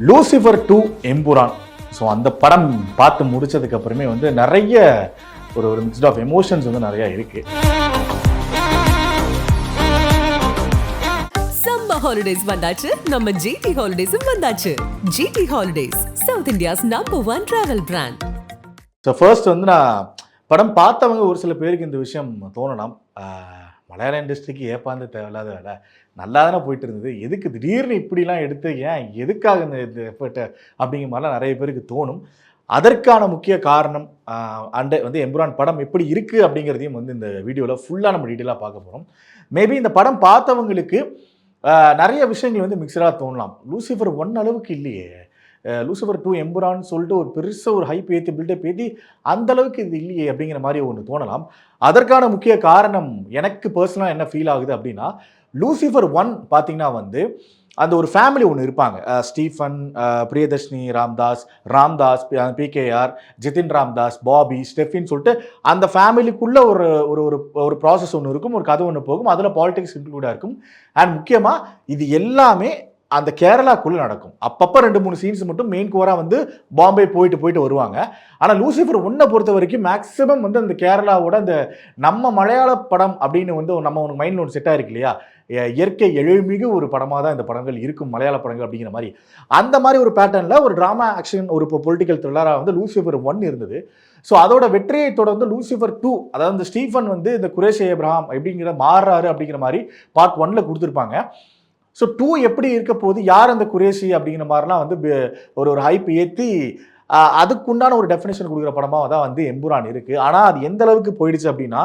Lucifer 2 Empuraan. So அந்த படம் பார்த்து முடிச்சதுக்கு அப்புறமே வந்து நிறைய ஒரு மிக்ஸ்ட் ஆஃப் எமோஷன்ஸ் வந்து நிறைய இருக்கு. சம்மர் ஹாலிடேஸ் வந்தாச்சு, நம்ம ஜிடி ஹாலிடேஸும் வந்தாச்சு. GT holidays, south India's #1 travel brand. So first வந்து நான் படம் பார்த்தவங்க ஒரு சில பேருக்கு இந்த விஷயம் தோணலாம், மலையாள இண்டஸ்ட்ரிக்கு ஏப்பாந்து தேவையில்லாத வேலை, நல்லா தானே போயிட்டு இருந்தது, எதுக்கு திடீர்னு இப்படிலாம் எடுத்து ஏன் எதுக்காக இந்த எஃபர்ட் அப்படிங்கிற மாதிரிலாம் நிறைய பேருக்கு தோணும். அதற்கான முக்கிய காரணம் வந்து எம்புரான் படம் எப்படி இருக்குது அப்படிங்கிறதையும் வந்து இந்த வீடியோவில் ஃபுல்லாக நம்ம டீட்டெயிலாக பார்க்க போகிறோம். மேபி இந்த படம் பார்த்தவங்களுக்கு நிறைய விஷயங்கள் வந்து மிக்சடாக தோணலாம். லூசிஃபர் 1 அளவுக்கு இல்லையே, லூசிஃபர் 2 எம்புரான்னு சொல்லிட்டு ஒரு பெருசாக ஒரு ஹைப் ஏற்றி பில்டப் ஏற்றி அந்த அளவுக்கு இது இல்லையே அப்படிங்கிற மாதிரி ஒன்று தோணலாம். அதற்கான முக்கிய காரணம் எனக்கு பர்சனலாக என்ன ஃபீல் ஆகுது அப்படின்னா, லூசிஃபர் 1 பார்த்தீங்கன்னா வந்து அந்த ஒரு ஃபேமிலி ஒன்று இருப்பாங்க. Stephen, Priyadarshini Ramdas, PKR, Jithin Ramdas, Bobby, ஸ்டெஃபின்னு சொல்லிட்டு அந்த ஃபேமிலிக்குள்ளே ஒரு ஒரு ஒரு ப்ராசஸ் ஒன்று இருக்கும், ஒரு கதை ஒன்று போகும், அதில் பாலிடிக்ஸ் இன்க்ளூடாக இருக்கும். அண்ட் முக்கியமாக இது எல்லாமே அந்த கேரளாக்குள்ளே நடக்கும். அப்பப்போ 2-3 சீன்ஸ் மட்டும் மெயின் கோராக வந்து பாம்பே போயிட்டு வருவாங்க. ஆனால் லூசிஃபர் 1 பொறுத்த வரைக்கும் மேக்ஸிமம் வந்து அந்த கேரளாவோட அந்த நம்ம மலையாள படம் அப்படின்னு வந்து நம்ம ஒரு மைண்டில் ஒன்று செட் ஆகிருக்கு இல்லையா, இயற்கை எழில்மிகு ஒரு படமாக தான் இந்த படங்கள் இருக்கும், மலையாள படங்கள் அப்படிங்கிற மாதிரி. அந்த மாதிரி ஒரு பேட்டர்னில் ஒரு ட்ராமா ஆக்ஷன், ஒரு பொலிட்டிக்கல் த்ரில்லராக வந்து லூசிஃபர் 1 இருந்தது. ஸோ அதோட வெற்றியை தொடர்ந்து லூசிஃபர் 2, அதாவது இந்த ஸ்டீஃபன் வந்து இந்த குரேஷ் ஏப்ரஹாம் எப்படிங்கிற மாறுறாரு அப்படிங்கிற மாதிரி பார்ட் 1ல் கொடுத்துருப்பாங்க. ஸோ 2 எப்படி இருக்க போது, யார் அந்த குரேஷி அப்படிங்கிற மாதிரிலாம் வந்து ஒரு ஹைப் ஏற்றி அதுக்குண்டான ஒரு டெஃபினேஷன் கொடுக்குற படமாக தான் வந்து எம்புரான் இருக்குது. ஆனால் அது எந்த அளவுக்கு போயிடுச்சு அப்படின்னா,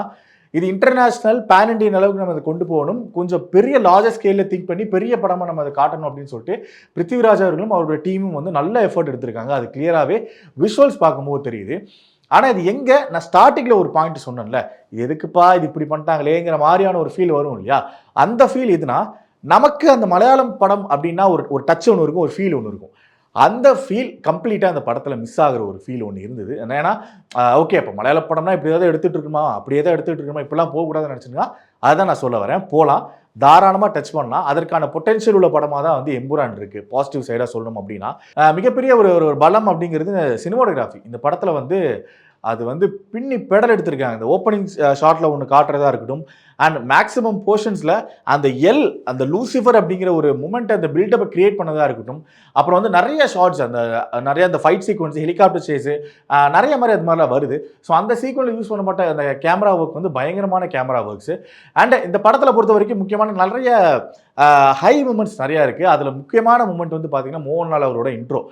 இது இன்டர்நேஷ்னல் பேன் இண்டியன் அளவுக்கு நம்ம அதை கொண்டு போகணும், கொஞ்சம் பெரிய லார்ஜர் ஸ்கேலில் திங்க் பண்ணி பெரிய படமாக நம்ம அதை காட்டணும் அப்படின்னு சொல்லிட்டு பிருத்திவிராஜ் அவர்களும் அவரோட டீமும் வந்து நல்ல எஃபர்ட் எடுத்திருக்காங்க. அது கிளியராகவே விஷுவல்ஸ் பார்க்கும்போது தெரியுது. ஆனால் இது எங்கே, நான் ஸ்டார்டிங்கில் ஒரு பாயிண்ட் சொன்னேன்ல, இது எதுக்குப்பா இது இப்படி பண்ணிட்டாங்களேங்கிற மாதிரியான ஒரு ஃபீல் வரும் இல்லையா, அந்த ஃபீல் எதுனா, நமக்கு அந்த மலையாளம் படம் அப்படின்னா ஒரு டச் ஒன்று இருக்கும், ஒரு ஃபீல் ஒன்று இருக்கும். அந்த ஃபீல் கம்ப்ளீட்டாக அந்த படத்தில் மிஸ் ஆகிற ஒரு ஃபீல் ஒன்று இருந்தது. ஏன்னா ஓகே, இப்போ மலையாள படம்னா இப்படி ஏதாவது எடுத்துகிட்டு இருக்குமா, அப்படியே தான் எடுத்துகிட்டு இருக்குமா, இப்படிலாம் போகக்கூடாதுன்னு நினச்சிங்கன்னா அதுதான் நான் சொல்ல வரேன். போகலாம், தாராளமாக டச் பண்ணலாம். அதற்கான பொட்டென்ஷியல் உள்ள படமாக தான் வந்து எம்புரான் இருக்குது. பாசிட்டிவ் சைடாக சொல்லணும் அப்படின்னா மிகப்பெரிய ஒரு பலம் அப்படிங்கிறது சினிமாட்டோகிராஃபி. இந்த படத்தில் வந்து அது வந்து பின்னி பெடல் எடுத்திருக்காங்க. இந்த ஓப்பனிங் ஷாட்டில் ஒன்று காட்டுறதா இருக்கட்டும், அண்ட் மேக்ஸிமம் போர்ஷன்ஸில் அந்த லூசிஃபர் அப்படிங்கிற ஒரு மூமெண்ட், அந்த பில்டப்பை கிரியேட் பண்ணதாக இருக்கட்டும். அப்புறம் வந்து நிறைய ஷார்ட்ஸ், நிறைய அந்த ஃபைட் சீக்வன்ஸ், ஹெலிகாப்டர் சேஸு, நிறைய மாதிரி அது மாதிரிலாம் வருது. ஸோ அந்த சீக்வன்ஸில் யூஸ் பண்ணப்பட்ட அந்த கேமரா ஒர்க் வந்து பயங்கரமான கேமரா ஒர்க்ஸு. அண்ட் இந்த படத்தில் பொறுத்த வரைக்கும் முக்கியமான நிறைய ஹை மூமெண்ட்ஸ் நிறையா இருக்குது. அதில் முக்கியமான மூமெண்ட் வந்து பார்த்திங்கன்னா மோகன்லால் அவரோட இன்ட்ரோ.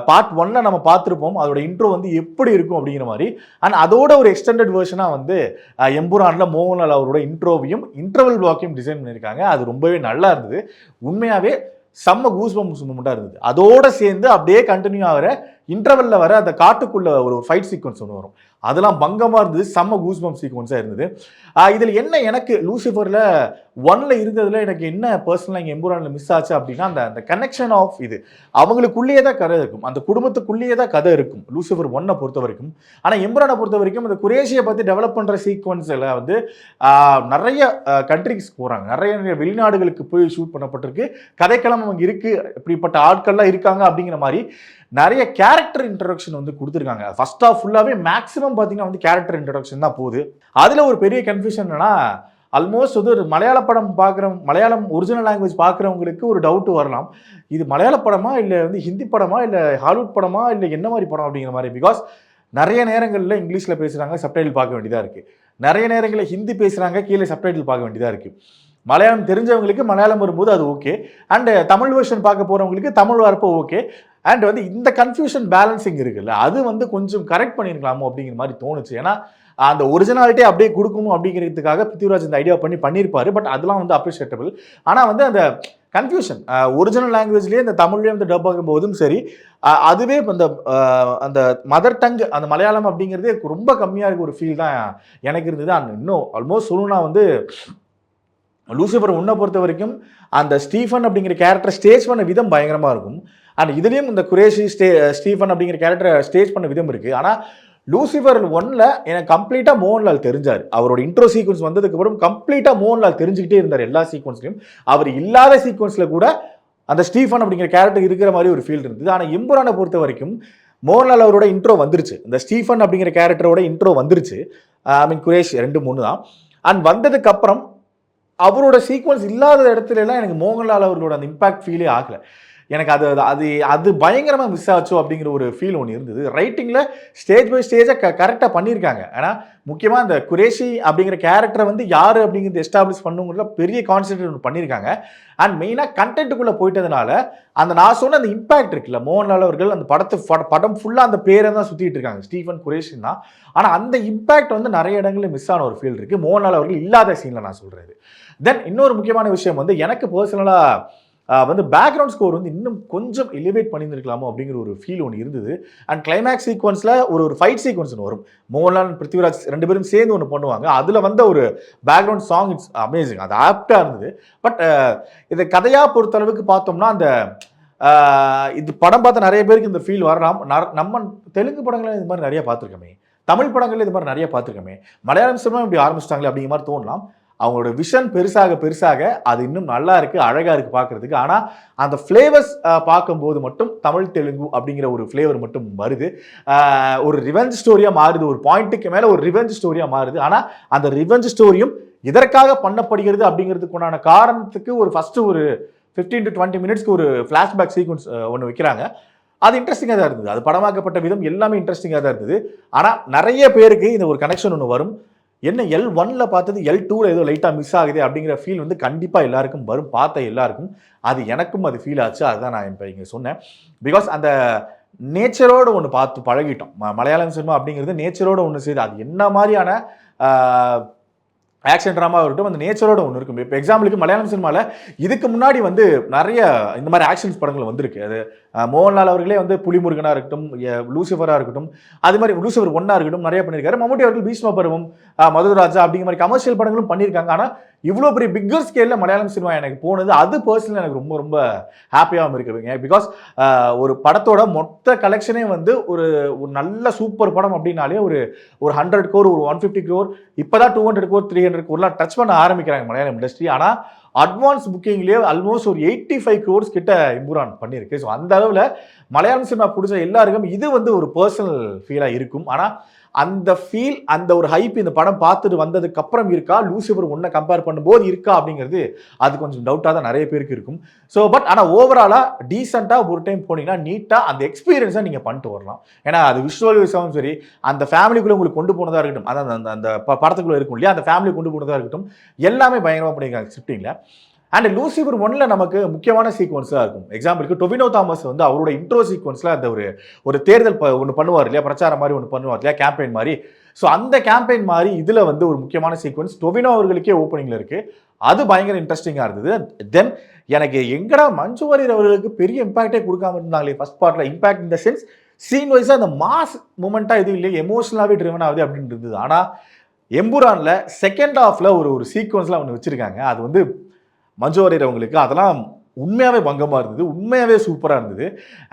பார்ட் 1ல் நம்ம பார்த்துருப்போம், அதோட இன்ட்ரோ வந்து எப்படி இருக்கும் அப்படிங்கிற மாதிரி. அண்ட் அதோட ஒரு எக்ஸ்டெண்டட் வெர்ஷனாக வந்து எம்புரானில் மோகன்லால் அவரோட இன்ட்ரோவையும் இன்டர்வல் பிளாக்கையும் டிசைன் பண்ணியிருக்காங்க. அது ரொம்பவே நல்லா இருந்தது. உண்மையாகவே செம்ம கூஸ்பம்ஸ் மூமெண்ட்டாக இருந்தது. அதோடு சேர்ந்து அப்படியே கண்டினியூ ஆகிற இன்டர்வலில் வர அந்த காட்டுக்குள்ளே ஒரு ஃபைட் சீக்வன்ஸ் ஒன்று வரும், அதெல்லாம் பங்கமாக இருந்தது, செம்ம கூஸ்பம் சீக்வன்ஸாக இருந்தது. இதில் என்ன எனக்கு லூசிஃபரில் 1ல் இருந்ததில் எனக்கு என்ன பர்சனலாக இங்கே எம்புரானில் மிஸ் ஆச்சு அப்படின்னா, அந்த கனெக்ஷன் ஆஃப் இது அவங்களுக்குள்ளேயே தான் கதை இருக்கும், அந்த குடும்பத்துக்குள்ளேயே தான் கதை இருக்கும் லூசிஃபர் 1 பொறுத்த வரைக்கும். ஆனால் எம்புரானை பொறுத்த வரைக்கும் இந்த குரேஷியை பற்றி டெவலப் பண்ணுற சீக்வன்ஸில் வந்து நிறைய கண்ட்ரிஸ் போகிறாங்க, நிறைய வெளிநாடுகளுக்கு போய் ஷூட் பண்ணப்பட்டிருக்கு, கதைக்களம் அவங்க இருக்குது, இப்படிப்பட்ட ஆட்கள்லாம் இருக்காங்க அப்படிங்கிற மாதிரி நிறைய கேரக்டர் இன்ட்ரடக்ஷன் வந்து கொடுத்துருக்காங்க. ஃபர்ஸ்ட் ஆஃப் ஃபுல்லாகவே மேக்ஸிமம் பார்த்தீங்கன்னா வந்து கேரக்டர் இன்ட்ரடக்ஷன் தான் போகுது. அதில் ஒரு பெரிய கன்ஃபியூஷன் என்னன்னா, ஆல்மோஸ்ட் வந்து ஒரு மலையாள படம் மலையாளம் ஒரிஜினல் லாங்குவேஜ் பார்க்குறவங்களுக்கு ஒரு டவுட் வரலாம், இது மலையாள படமா இல்லை வந்து ஹிந்தி படமா இல்லை ஹாலிவுட் படமா இல்லை என்ன மாதிரி படம் அப்படிங்கிற மாதிரி. பிகாஸ் நிறைய நேரங்களில் இங்கிலீஷில் பேசுகிறாங்க, சப்டைட்டில் பார்க்க வேண்டியதாக இருக்குது, நிறைய நேரங்களில் ஹிந்தி பேசுகிறாங்க, கீழே சப்டைட்டில் பார்க்க வேண்டியதாக இருக்குது. மலையாளம் தெரிஞ்சவங்களுக்கு மலையாளம் வரும்போது அது ஓகே, அண்ட் தமிழ் வெர்ஷன் பார்க்க போகிறவங்களுக்கு தமிழ் வரப்போ ஓகே. அண்ட் வந்து இந்த கன்ஃபியூஷன் பேலன்சிங் இருக்குல்ல, அது வந்து கொஞ்சம் கரெக்ட் பண்ணியிருக்கலாமோ அப்படிங்கிற மாதிரி தோணுச்சு. ஏன்னா அந்த ஒரிஜினாலிட்டி அப்படியே கொடுக்கணும் அப்படிங்கிறதுக்காக பிருத்திவிராஜ் இந்த ஐடியா பண்ணியிருப்பாரு. பட் அதெல்லாம் வந்து அப்ரிஷியேட்டபிள். ஆனால் வந்து அந்த கன்ஃபியூஷன் ஒரிஜினல் லாங்குவேஜ்லேயே இந்த தமிழ்லேயே வந்து டப் ஆகும் போதும் சரி, அதுவே அந்த மதர் டங் அந்த மலையாளம் அப்படிங்கிறதே ரொம்ப கம்மியாக இருக்க ஒரு ஃபீல் தான் எனக்கு இருந்தது. அண்ட் இன்னும் ஆல்மோஸ்ட் சொல்லணும்னா வந்து லூசிஃபர் 1 பொறுத்த வரைக்கும் அந்த ஸ்டீஃபன் அப்படிங்கிற கேரக்டர் ஸ்டேஜ் பண்ண விதம் பயங்கரமாக இருக்கும். அண்ட் இதுலேயும் இந்த குரேஷி ஸ்டீஃபன் அப்படிங்கிற கேரக்டரை ஸ்டேஜ் பண்ண விதம் இருக்குது. ஆனால் லூசிஃபர் 1ல் எனக்கு கம்ப்ளீட்டாக மோகன்லால் தெரிஞ்சார். அவரோட இன்ட்ரோ சீக்வன்ஸ் வந்ததுக்கு அப்புறம் கம்ப்ளீட்டாக மோகன்லால் தெரிஞ்சுக்கிட்டே இருந்தார் எல்லா சீக்வன்ஸ்லையும். அவர் இல்லாத சீக்வன்ஸில் கூட அந்த ஸ்டீஃபன் அப்படிங்கிற கேரக்டர் இருக்கிற மாதிரி ஒரு ஃபீல் இருந்தது. ஆனால் எம்புரானை பொறுத்த வரைக்கும் மோகன்லால் அவரோட இன்ட்ரோ வந்துருச்சு, இந்த ஸ்டீஃபன் அப்படிங்கிற கேரக்டரோட இன்ட்ரோ வந்துருச்சு. ஐ மீன் குரேஷ் 2-3 தான். அண்ட் வந்ததுக்கு அப்புறம் அவரோட சீக்வன்ஸ் இல்லாத இடத்துல எல்லாம் எனக்கு மோகன்லால் அவர்களோட அந்த இம்பாக்ட் ஃபீலே ஆகலை. எனக்கு அது அது அது பயங்கரமாக மிஸ் ஆச்சோ அப்படிங்கிற ஒரு ஃபீல் ஒன்று இருந்தது. ரைட்டிங்கில் ஸ்டேஜ் பை ஸ்டேஜை கரெக்டாக பண்ணியிருக்காங்க. ஆனால் முக்கியமாக அந்த குரேஷி அப்படிங்கிற கேரக்டரை வந்து யார் அப்படிங்கிறது எஸ்டாப்ளிஷ் பண்ணுங்கிறதுல பெரிய கான்சென்ட்ரேட் ஒன்று பண்ணியிருக்காங்க. அண்ட் மெயினாக கண்டென்ட்டுக்குள்ளே போயிட்டதுனால அந்த நான் சொன்ன அந்த இம்பாக்ட் இருக்குல்ல, மோகன்லால் அவர்கள் அந்த படம் ஃபுல்லாக அந்த பேரை தான் சுற்றிட்டு இருக்காங்க, ஸ்டீஃபன் குரேஷின் தான். ஆனால் அந்த இம்பாக்ட் வந்து நிறைய இடங்களில் மிஸ் ஆன ஒரு ஃபீல் இருக்குது மோகன்லால் அவர்கள் இல்லாத சீனில் நான் சொல்கிறது. தென் இன்னொரு முக்கியமான விஷயம் வந்து எனக்கு பர்சனலாக வந்து பேக்ரவுண்ட் ஸ்கோர் வந்து இன்னும் கொஞ்சம் எலிவேட் பண்ணியிருக்கலாமோ அப்படிங்கிற ஒரு ஃபீல் ஒன்று இருந்தது. அண்ட் கிளைமேக்ஸ் சீக்வன்ஸில் ஒரு ஃபைட் சீக்வன்ஸ் ஒன்று வரும், மோகன்லால் பிருத்திவிராஜ் 2 பேரும் சேர்ந்து ஒன்று பண்ணுவாங்க. அதில் வந்த ஒரு பேக்ரவுண்ட் சாங் இட்ஸ் அமேசிங், அது ஆப்டாக இருந்தது. பட் இதை கதையாக பொறுத்தளவுக்கு பார்த்தோம்னா அந்த இது படம் பார்த்த நிறைய பேருக்கு இந்த ஃபீல் வரலாம். நம்ம தெலுங்கு படங்களில் இது மாதிரி நிறைய பார்த்துருக்கோமே, தமிழ் படங்களில் இது மாதிரி நிறைய பார்த்துருக்கோமே, மலையாளம் சினிமா இப்படி ஆரம்பிச்சிட்டாங்களே அப்படிங்கிற மாதிரி தோணலாம். அவங்களோட விஷன் பெருசாக அது இன்னும் நல்லா இருக்குது, அழகாக இருக்குது பார்க்குறதுக்கு. ஆனால் அந்த ஃப்ளேவர்ஸ் பார்க்கும்போது மட்டும் தமிழ் தெலுங்கு அப்படிங்கிற ஒரு ஃப்ளேவர் மட்டும் வருது. ஒரு ரிவெஞ்ச் ஸ்டோரியாக மாறுது, ஒரு பாயிண்ட்டுக்கு மேலே ஒரு ரிவெஞ்ச் ஸ்டோரியாக மாறுது. ஆனால் அந்த ரிவெஞ்ச் ஸ்டோரியும் இதற்காக பண்ணப்படுகிறது அப்படிங்கிறதுக்குண்டான காரணத்துக்கு ஒரு ஃபஸ்ட்டு ஒரு 15 to 20 மினிட்ஸ்க்கு ஒரு ஃப்ளாஷ்பேக் சீக்வன்ஸ் ஒன்று வைக்கிறாங்க. அது இன்ட்ரெஸ்டிங்காக தான் இருந்தது, அது படமாக்கப்பட்ட விதம் எல்லாமே இன்ட்ரெஸ்டிங்காக தான் இருந்தது. ஆனால் நிறைய பேருக்கு இந்த ஒரு கனெக்ஷன் ஒன்று வரும், என்ன L1ல் பார்த்தது L2ல் ஏதோ லைட்டாக மிஸ் ஆகுது அப்படிங்கிற ஃபீல் வந்து கண்டிப்பாக எல்லாருக்கும் வரும், பார்த்த எல்லாருக்கும். அது எனக்கும் அது ஃபீல் ஆச்சு, அதுதான் நான் இப்போ இங்கே சொன்னேன். பிகாஸ் அந்த நேச்சரோடு ஒன்று பார்த்து பழகிட்டோம். மலையாளம் சினிமா அப்படிங்கிறது நேச்சரோடு ஒன்று செய்யுது. அது என்ன மாதிரியான ஆக்ஷன் ட்ராமா இருக்கட்டும், அந்த நேச்சரோட ஒன்று இருக்கும். இப்போ எக்ஸாம்பிளுக்கு மலையாளம் சினிமாவில் இதுக்கு முன்னாடி வந்து நிறைய இந்த மாதிரி ஆக்ஷன்ஸ் படங்கள் வந்திருக்கு. அது மோகன்லால் அவர்களே வந்து புலிமுருகனாக இருக்கட்டும், லூசிஃபராக இருக்கட்டும், அது மாதிரி லூசிஃபர் 1 இருக்கட்டும் நிறைய பண்ணியிருக்காரு. மம்முட்டி அவர்கள் பீஷ்ம பருவம், மதுராஜா அப்படிங்கிற மாதிரி கமர்ஷியல் படங்களும் பண்ணியிருக்காங்க. ஆனால் இவ்வளோ பெரிய பிக்கர் ஸ்கேலில் மலையாளம் சினிமா எனக்கு போனது, அது பர்சனலாக எனக்கு ரொம்ப ரொம்ப ஹாப்பியாகவும் இருக்குதுங்க. பிகாஸ் ஒரு படத்தோட மொத்த கலெக்ஷனே வந்து ஒரு நல்ல சூப்பர் படம் அப்படின்னாலே ஒரு 100 crore, ஒரு 150 crore, இப்போ தான் 200 crore 300 crore டச் பண்ண ஆரம்பிக்கிறாங்க மலையாளம் இண்டஸ்ட்ரி. ஆனால் அட்வான்ஸ் புக்கிங்லேயே ஆல்மோஸ்ட் ஒரு 85 crores கிட்ட இம்புரான் பண்ணியிருக்கு. ஸோ அந்த அளவில் மலையாளம் சினிமா பிடிச்ச எல்லாருக்கும் இது வந்து ஒரு பர்சனல் ஃபீலாக இருக்கும். ஆனால் அந்த ஃபீல், அந்த ஒரு ஹைப் இந்த படம் பார்த்துட்டு வந்ததுக்கு அப்புறம் இருக்கா, லூசிஃபர் 1 கம்பேர் பண்ணும்போது இருக்கா அப்படிங்கிறது அது கொஞ்சம் டவுட்டாக தான் நிறைய பேருக்கு இருக்கும். ஸோ பட் ஆனால் ஓவராலாக டீசெண்டாக ஒரு டைம் போனீங்கன்னா நீட்டாக அந்த எக்ஸ்பீரியன்ஸை நீங்கள் பண்ணிட்டு வரலாம். ஏன்னா அது விஷுவல் வைஸாகவும் சரி, அந்த ஃபேமிலிக்குள்ளே உங்களுக்கு கொண்டு போனதாக இருக்கட்டும், அதான் அந்த படத்துக்குள்ளே இருக்கும் இல்லையா, அந்த ஃபேமிலி கொண்டு போனதாக இருக்கட்டும், எல்லாமே பயங்கரமாக பண்ணியிருக்காங்க ஸ்கிரிப்டிங்கில். அண்ட் லூசிஃபர் 1ல் நமக்கு முக்கியமான சீக்வன்ஸாக இருக்கும். எக்ஸாம்பிளுக்கு டொவினோ தாமஸ் வந்து அவரோட இன்ட்ரோ சீக்வன்ஸில் அந்த ஒரு தேர்தல் ஒன்று பண்ணுவார் இல்லையா, பிரச்சாரம் மாதிரி ஒன்று பண்ணுவார் இல்லையா, கேம்பெயின் மாதிரி. ஸோ அந்த கேம்பெயின் மாதிரி இதில் வந்து ஒரு முக்கியமான சீக்வன்ஸ் டொவினோ அவர்களுக்கே ஓப்பனிங்கில் இருக்குது. அது பயங்கர இன்ட்ரெஸ்டிங்காக இருந்தது. தென் எனக்கு எங்கடா மஞ்சு வாரியர் அவர்களுக்கு பெரிய இம்பாக்டே கொடுக்காம இருந்தாங்களே ஃபர்ஸ்ட் பார்ட்டில். இம்பாக்ட் இந்த சென்ஸ் சீன் வைஸாக அந்த மாஸ் மூமெண்ட்டாக எதுவும் இல்லையே, எமோஷனலாகவே ட்ரிவன் ஆகுது அப்படின்னு இருந்தது. ஆனால் எம்புரானில் செகண்ட் ஹாஃபில் ஒரு சீக்வன்ஸ்லாம் ஒன்று வச்சுருக்காங்க. அது வந்து மஞ்சு வாரியர் அவங்களுக்கு அதெல்லாம் உண்மையாகவே பங்கமாக இருந்தது, உண்மையாகவே சூப்பராக இருந்தது.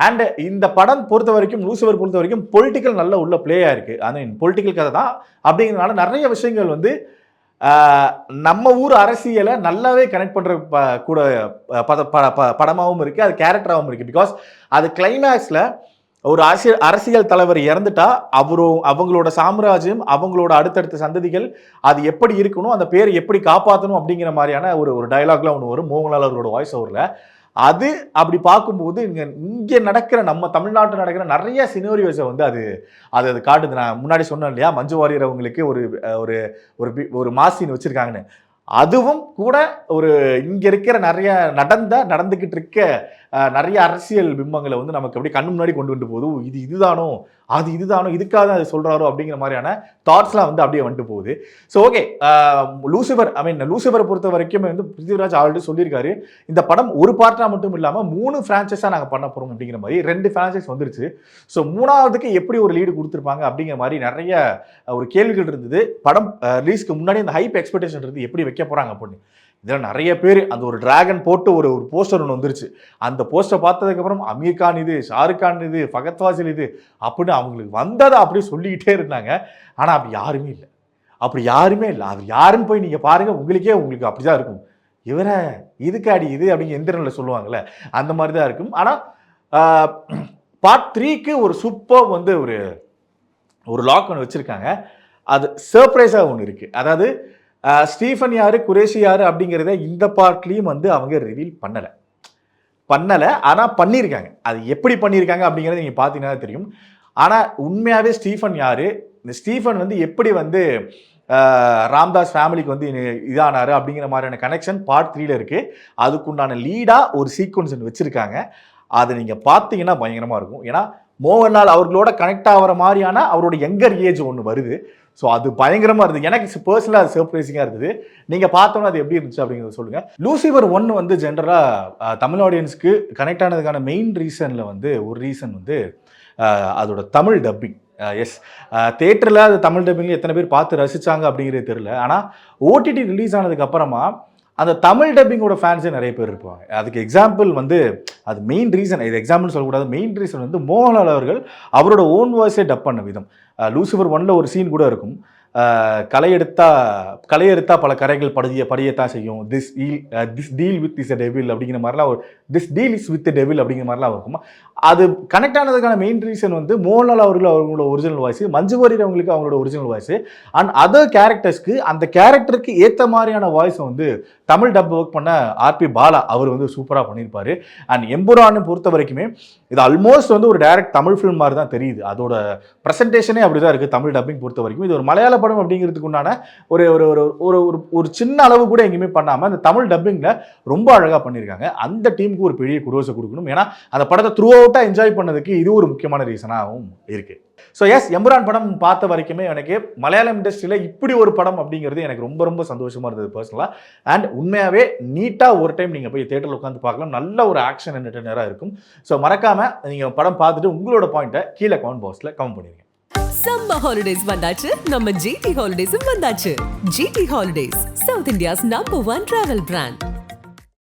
அண்ட் இந்த படம் பொறுத்த வரைக்கும், லூசிஃபர் பொறுத்த வரைக்கும் பொலிட்டிக்கல் நல்ல உள்ள பிளேயாக இருக்குது. ஆனால் பொலிட்டிக்கல் கதை தான் அப்படிங்கிறதுனால நிறைய விஷயங்கள் வந்து நம்ம ஊர் அரசியலை நல்லாவே கனெக்ட் பண்ணுற கூட படமாகவும் இருக்குது, அது கேரக்டராகவும் இருக்குது. பிகாஸ் அது கிளைமேக்ஸில் ஒரு அரசியல் தலைவர் இறந்துட்டா அவங்களோட சாம்ராஜ்யம், அவங்களோட அடுத்தடுத்த சந்ததிகள் அது எப்படி இருக்கணும், அந்த பேரை எப்படி காப்பாற்றணும் அப்படிங்கிற மாதிரியான ஒரு டயலாக்லாம் ஒன்று வரும் மோகன்லால் அவர்களோட வாய்ஸ் ஓவரில். அது அப்படி பார்க்கும்போது இங்கே நடக்கிற, நம்ம தமிழ்நாட்டில் நடக்கிற நிறைய சினோரியோஸை வந்து அது காட்டுது. நான் முன்னாடி சொன்னேன் இல்லையா, மஞ்சு வாரியர் அவங்களுக்கு ஒரு மாசின்னு வச்சுருக்காங்கன்னு. அதுவும் கூட இங்கே இருக்கிற நிறைய நடந்துக்கிட்டு இருக்க நிறைய அரசியல் பிம்பங்களை வந்து நமக்கு அப்படியே கண்ணு முன்னாடி கொண்டு வந்து போகுது. இதுதானோ இதுக்காக தான் அது சொல்கிறாரோ அப்படிங்கிற மாதிரியான தாட்ஸ்லாம் வந்து அப்படியே வந்துட்டு போகுது. ஸோ ஓகே, லூசிஃபரை பொறுத்த வரைக்கும் வந்து பிருத்திவிராஜ் ஆல்ரெடி சொல்லியிருக்காரு, இந்த படம் ஒரு பார்ட்டாக மட்டும் இல்லாமல் 3 ஃப்ரான்ச்சைஸாக நாங்கள் பண்ண போகிறோம் அப்படிங்கிற மாதிரி. 2 ஃப்ரான்ச்சைஸ் வந்துருச்சு. ஸோ 3ஆவதுக்கு எப்படி ஒரு லீடு கொடுத்துருப்பாங்க அப்படிங்கிற மாதிரி நிறைய ஒரு கேள்விகள் இருந்தது. படம் ரிலீஸ்க்கு முன்னாடி அந்த ஹைப் எக்ஸ்பெக்டேஷன் இருந்து எப்படி வைக்க போகிறாங்க அப்படின்னு. இதில் நிறைய பேர் அந்த ஒரு டிராகன் போட்டு ஒரு போஸ்டர் ஒன்று வந்துருச்சு. அந்த போஸ்டர் பார்த்ததுக்கப்புறம் அமீர் கான் இது, ஷாருக் கான் இது, ஃபகத் ஃபாசில் இது அப்படின்னு அவங்களுக்கு வந்ததை அப்படியே சொல்லிக்கிட்டே இருந்தாங்க. ஆனால் அப்படி யாருமே இல்லை. அது யாருன்னு போய் நீங்கள் பாருங்கள், உங்களுக்கு அப்படி தான் இருக்கும். இவரை இதுக்காடி இது அப்படிங்கிற எந்திரனில் சொல்லுவாங்கள்ல, அந்த மாதிரி தான் இருக்கும். ஆனால் பார்ட் 3க்கு ஒரு சூப்பர் வந்து ஒரு லாக் ஒன்று வச்சுருக்காங்க. அது சர்ப்ரைஸாக ஒன்று இருக்குது. அதாவது ஸ்டீஃபன் யார், குரேஷி யார் அப்படிங்கிறத இந்த பார்ட்லேயும் வந்து அவங்க ரிவீல் பண்ணலை. ஆனால் பண்ணியிருக்காங்க. அது எப்படி பண்ணியிருக்காங்க அப்படிங்கிறத நீங்கள் பார்த்தீங்கன்னா தெரியும். ஆனால் உண்மையாகவே ஸ்டீஃபன் யார், இந்த ஸ்டீஃபன் வந்து எப்படி வந்து ராம்தாஸ் ஃபேமிலிக்கு வந்து இதானார் அப்படிங்கிற மாதிரியான கனெக்ஷன் பார்ட் 3ல இருக்குது. அதுக்குண்டான லீடாக ஒரு சீக்வன்ஸ் வச்சுருக்காங்க. அதை நீங்கள் பார்த்தீங்கன்னா பயங்கரமாக இருக்கும். ஏன்னா மோகன்லால் அவர்களோட கனெக்ட் ஆகிற மாதிரியான அவரோட யங்கர் ஏஜ் ஒன்று வருது. ஸோ அது பயங்கரமாக இருந்தது. எனக்கு பர்சனலாக அது சர்ப்ரைசிங்காக இருந்தது. நீங்கள் பார்த்தோன்னா அது எப்படி இருந்துச்சு அப்படிங்கிறத சொல்லுங்கள். லூசிஃபர் 1 வந்து ஜென்ரலாக தமிழ் ஆடியன்ஸ்க்கு கனெக்ட் ஆனதுக்கான மெயின் ரீசனில் வந்து ஒரு ரீசன் வந்து அதோட தமிழ் டப்பிங். எஸ், தேட்டரில் அது தமிழ் டப்பிங்கில் எத்தனை பேர் பார்த்து ரசித்தாங்க அப்படிங்கிறது தெரியல. ஆனால் ஓடிடி ரிலீஸ் ஆனதுக்கப்புறமா அந்த தமிழ் டப்பிங்கோட ஃபேன்ஸே நிறைய பேர் இருப்பாங்க. அதுக்கு எக்ஸாம்பிள் வந்து அது மெயின் ரீசன், இது எக்ஸாம்பிள் சொல்லக்கூடாது, மெயின் ரீசன் வந்து மோகன்லால் அவர்கள் அவரோட ஓன் வாய்ஸே டப் பண்ண விதம். லூசிஃபர் 1ல ஒரு சீன் கூட இருக்கும். கலையெடுத்தா பல கரைகள் படியத்தான் செய்யும், this deal with is a devil அப்படிங்கிற மாதிரிலாம் this deal is with devil அப்படிங்கிற மாதிரிலாம் இருக்கும். அது கனெக்ட் ஆனதுக்கான மெயின் ரீசன் வந்து மோகன்லால் அவங்களோட ஒரிஜினல் வாய்ஸ், மஞ்சு வாரியர் அவங்களுக்கு அவங்களோட ஒரிஜினல் வாய்ஸ், அண்ட் அதர் கேரக்டர்ஸ்க்கு அந்த கேரக்டருக்கு ஏற்ற மாதிரியான வாய்ஸ் வந்து தமிழ் டப் ஒர்க் பண்ண ஆர்பி பாலா அவர் வந்து சூப்பராக பண்ணியிருப்பார். அண்ட் எம்புரான்னு பொறுத்த வரைக்குமே இது ஆல்மோஸ்ட் வந்து ஒரு டைரக்ட் தமிழ் ஃபிலிம் மாதிரி தான் தெரியுது. அதோட ப்ரெசன்டேஷனே அப்படி தான் இருக்குது தமிழ் டப்பிங் பொறுத்த வரைக்கும். இது ஒரு மலையாள படம் அப்படிங்கிறதுக்கு உண்டான ஒரு சின்ன அளவு கூட எங்கேயுமே பண்ணாமல் அந்த தமிழ் டப்பிங்கில் ரொம்ப அழகாக பண்ணியிருக்காங்க. அந்த டீமுக்கு ஒரு பெரிய குரோஸை கொடுக்கணும். ஏன்னா அந்த படத்தை த்ரூ அவுட்டாக என்ஜாய் பண்ணதுக்கு இது ஒரு முக்கியமான ரீசனாகவும் இருக்குது. ஸோ எஸ், எம்புரான் படம் பார்த்த வரைக்குமே எனக்கு மலையாளம் இண்டஸ்ட்ரியில் இப்படி ஒரு படம் அப்படிங்கிறது எனக்கு ரொம்ப ரொம்ப சந்தோஷமாக இருந்தது பர்சனலாக. அண்ட் உண்மையாகவே நீட்டாக ஒரு டைம் நீங்கள் போய் தேட்டரில் உட்காந்து பார்க்கலாம். நல்ல ஒரு ஆக்ஷன் என்டர்டெய்னராக இருக்கும். ஸோ மறக்காமல் நீங்கள் படம் பார்த்துட்டு உங்களோட பாயிண்ட்டை கீழே கமெண்ட் பாக்ஸில் கமெண்ட் பண்ணிடுங்க. சம்மர் ஹாலிடேஸ் வந்தாச்சு, நம்ம ஜிடி ஹாலிடேஸும் வந்தாச்சு. GT holidays, south India's number 1 travel brand.